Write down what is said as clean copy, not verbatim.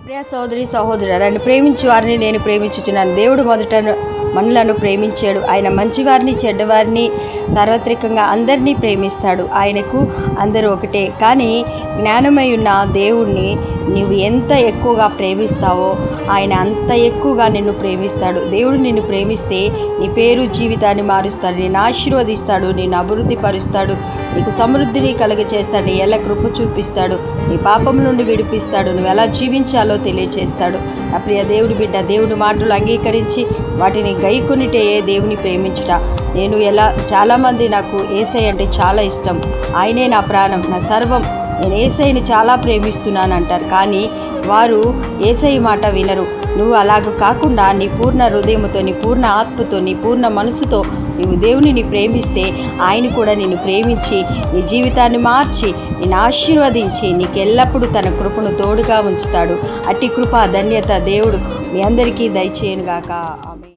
ప్రియ సోదరి సహోదరు, నన్ను ప్రేమించు వారిని నేను ప్రేమించుచున్నాను. దేవుడు మొదట మనలను ప్రేమించాడు. ఆయన మంచివారిని చెడ్డవారిని సార్వత్రికంగా అందరినీ ప్రేమిస్తాడు. ఆయనకు అందరూ ఒకటే. కానీ జ్ఞానమై ఉన్న దేవుణ్ణి నీవు ఎంత ఎక్కువగా ప్రేమిస్తావో ఆయన అంత ఎక్కువగా నిన్ను ప్రేమిస్తాడు. దేవుడు నిన్ను ప్రేమిస్తే నీ పేరు జీవితాన్ని మారుస్తాడు, నిన్ను ఆశీర్వదిస్తాడు, నిన్ను అభివృద్ధి పరుస్తాడు, నీకు సమృద్ధిని కలుగచేస్తాడు, నీ ఎల్ల కృప చూపిస్తాడు, నీ పాపం నుండి విడిపిస్తాడు, నువ్వు ఎలా జీవించాలో తెలియచేస్తాడు. నా ప్రియ దేవుడి బిడ్డ, దేవుడి మాటలు అంగీకరించి వాటిని గైకొనిటే దేవుని ప్రేమించుట. నేను చాలామంది నాకు యేసయ్య అంటే చాలా ఇష్టం, ఆయనే నా ప్రాణం, నా సర్వం, నేను యేసయ్యని చాలా ప్రేమిస్తున్నాను అంటారు. కానీ వారు యేసయ్య మాట వినరు. నువ్వు అలాగ కాకుండా నీ పూర్ణ హృదయముతో, నీ పూర్ణ ఆత్మతో, నీ పూర్ణ మనసుతో నువ్వు దేవునిని ప్రేమిస్తే ఆయన కూడా నిన్ను ప్రేమించి నీ జీవితాన్ని మార్చి నిన్ను ఆశీర్వదించి నీకు ఎల్లప్పుడూ తన కృపను తోడుగా ఉంచుతాడు. అట్టి కృప ధన్యత దేవుడు మీ అందరికీ దయచేయనుగాక. ఆమేన్.